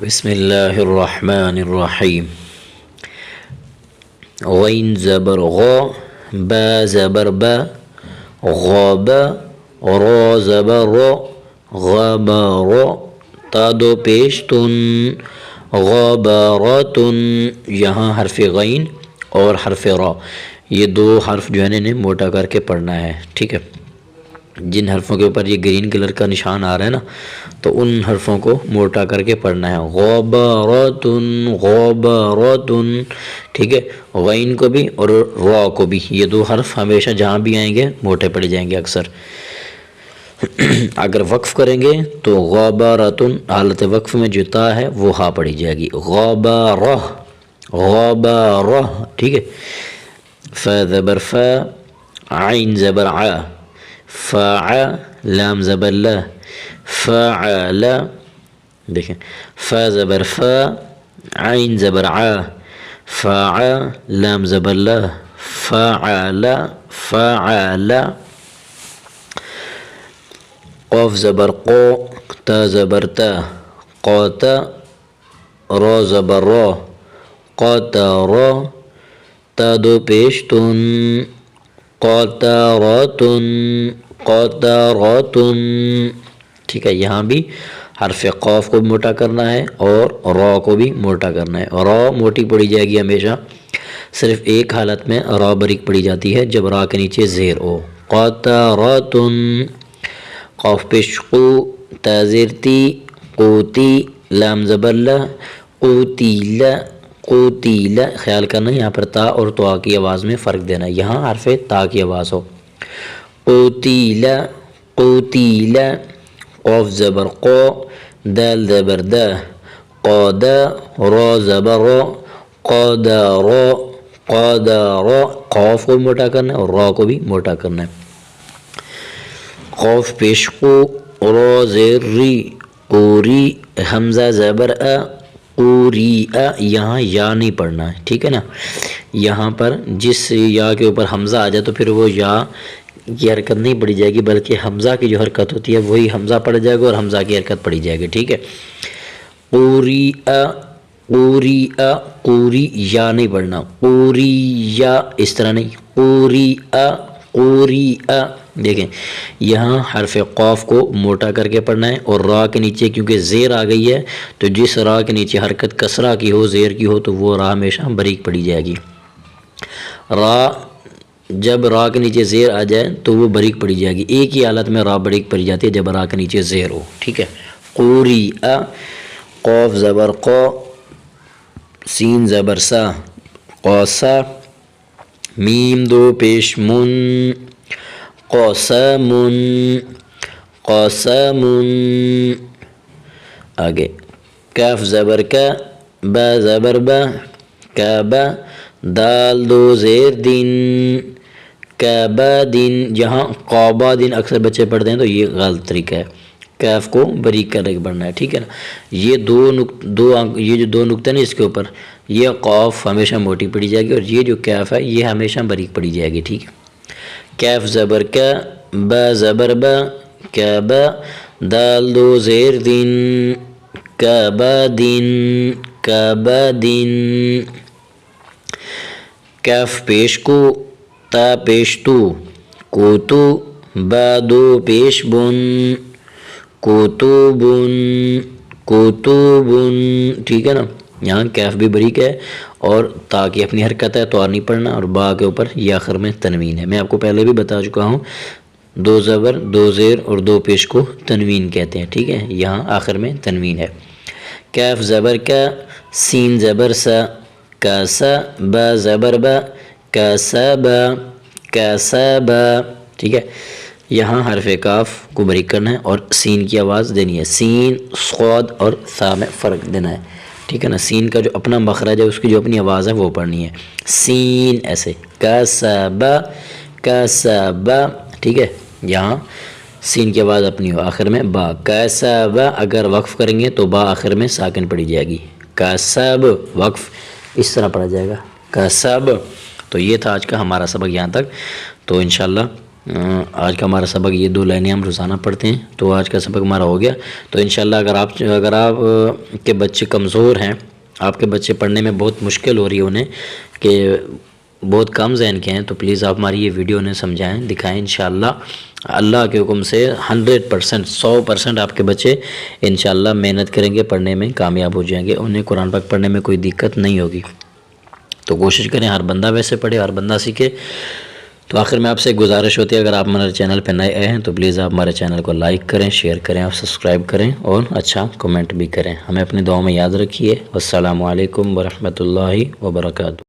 بسم اللہ الرحمن الرحیم غین زبر غا با زبر با غاب را زبر را غبار تا دو پیش تن غبارتن یہاں حرف غین اور حرف را یہ دو حرف جو ہے نا موٹا کر کے پڑھنا ہے. ٹھیک ہے, جن حرفوں کے اوپر یہ گرین کلر کا نشان آ رہا ہے نا تو ان حرفوں کو موٹا کر کے پڑھنا ہے. غبارتن غبارتن. ٹھیک ہے, غین کو بھی اور را کو بھی, یہ دو حرف ہمیشہ جہاں بھی آئیں گے موٹے پڑے جائیں گے اکثر. اگر وقف کریں گے تو غبارتن حالت وقف میں جو تا ہے وہ ہا پڑی جائے گی. غبارہ غبارہ. ٹھیک ہے, ف زبر ف عین زبر ع فع لام زبر ل فعل. دیکھیں ف زبر ف عین زبر ع فع لام زبر ل فعل فعل. قاف زبر قو تا زبر تا قات را زبر را قاتر تا دو پیش تن قاتراتن قاتراتن. ٹھیک ہے, یہاں بھی حرف قاف کو موٹا کرنا ہے اور را کو بھی موٹا کرنا ہے. را موٹی پڑی جائے گی ہمیشہ, صرف ایک حالت میں را بریک پڑی جاتی ہے جب را کے نیچے زیر ہو. قاتراتن. قاف پیش قو تا زیر تی قوتی لام زبر ل قوتیل قوتیل. خیال کرنا یہاں پر تا اور تو کی آواز میں فرق دینا, یہاں حرف تا کی آواز ہو. قوتیل قوتیل. قاف زبر قو دال زبر دا قاد را زبر را قادر قادر. قاف کو موٹا کرنا ہے اور را کو بھی موٹا کرنا ہے. قاف پیش قو را زیر ری قوری حمزہ زبر ا قوری ا. یہاں یا نہیں پڑھنا ہے. ٹھیک ہے نا, یہاں پر جس یا کے اوپر حمزہ آ جائے تو پھر وہ یا کی حرکت نہیں پڑی جائے گی بلکہ حمزہ کی جو حرکت ہوتی ہے وہی حمزہ پڑ جائے گا اور حمزہ کی حرکت پڑی جائے گی. ٹھیک ہے, قوری ا قوری ا قوری یا نہیں پڑھنا قوری یا اس طرح نہیں قوری ا قوری ا. دیکھیں یہاں حرف قاف کو موٹا کر کے پڑھنا ہے اور را کے نیچے کیونکہ زیر آ گئی ہے تو جس را کے نیچے حرکت کسرہ کی ہو زیر کی ہو تو وہ را ہمیشہ بریک پڑی جائے گی. را جب را کے نیچے زیر آ جائے تو وہ بریک پڑی جائے گی. ایک ہی حالت میں را بریک پڑی جاتی ہے جب را کے نیچے زیر ہو. ٹھیک ہے, قوری ا. قاف زبر قو سین زبر سا قوسا میم دو پیش من قاسم قاسم. آگے کاف زبر کا با زبر با کعبہ دال دو زیر دن کعبہ دن. جہاں قعبہ دن اکثر بچے پڑھتے ہیں تو یہ غلط طریقہ ہے, کیف کو بریک کر کے پڑھنا ہے. ٹھیک ہے نا, یہ یہ جو دو نقطے نا اس کے اوپر یہ قاف ہمیشہ موٹی پڑی جائے گی اور یہ جو کیف ہے یہ ہمیشہ بریک پڑی جائے گی. ٹھیک ہے, کیف زبر کا با زبر با کعبہ دال دو زیر دن کعبہ دن کعبہ دن. کیف پیش کو تا پیش تو کوتو با دو پیش بن کوتوبن کوتوبن. ٹھیک ہے نا, یہاں کیف بھی بریک ہے اور تا کی اپنی حرکت ہے تو نہیں پڑھنا اور با کے اوپر یہ آخر میں تنوین ہے. میں آپ کو پہلے بھی بتا چکا ہوں دو زبر دو زیر اور دو پیش کو تنوین کہتے ہیں. ٹھیک ہے, یہاں آخر میں تنوین ہے. کیف زبر کا سین زبر سا کاسا با زبر با کاسبا کاسبا. ٹھیک ہے, یہاں حرف کاف کو بریک کرنا ہے اور سین کی آواز دینی ہے. سین صاد اور ثا میں فرق دینا ہے. ٹھیک ہے نا, سین کا جو اپنا مخرج ہے اس کی جو اپنی آواز ہے وہ پڑھنی ہے. سین ایسے کاسبا کاسبا. ٹھیک ہے, یہاں سین کی آواز اپنی ہو. آخر میں با کاسبا اگر وقف کریں گے تو با آخر میں ساکن پڑی جائے گی. کاسب وقف اس طرح پڑھا جائے گا کاسب. تو یہ تھا آج کا ہمارا سبق یہاں تک. تو انشاءاللہ آج کا ہمارا سبق یہ 2 لائنیں ہم روزانہ پڑھتے ہیں، تو آج کا سبق ہمارا ہو گیا۔ تو انشاءاللہ اگر آپ کے بچے کمزور ہیں، آپ کے بچے پڑھنے میں بہت مشکل ہو رہی ہے انہیں، کہ بہت کم ذہن کے ہیں، تو پلیز آپ ہماری یہ ویڈیو انہیں سمجھائیں، دکھائیں۔ انشاءاللہ اللہ کے حکم سے 100% 100% آپ کے بچے انشاءاللہ محنت کریں گے، پڑھنے میں کامیاب ہو جائیں گے، انہیں قرآن پاک پڑھنے میں کوئی دقت نہیں ہوگی۔ تو کوشش کریں ہر بندہ ویسے پڑھے، ہر بندہ سیکھے۔ تو آخر میں آپ سے ایک گزارش ہوتی ہے، اگر آپ ہمارے چینل پہ نئے آئے ہیں تو پلیز آپ ہمارے چینل کو لائک کریں، شیئر کریں، اور سبسکرائب کریں، اور اچھا کمنٹ بھی کریں۔ ہمیں اپنی دعاؤں میں یاد رکھیے۔ والسلام علیکم ورحمۃ اللہ وبرکاتہ۔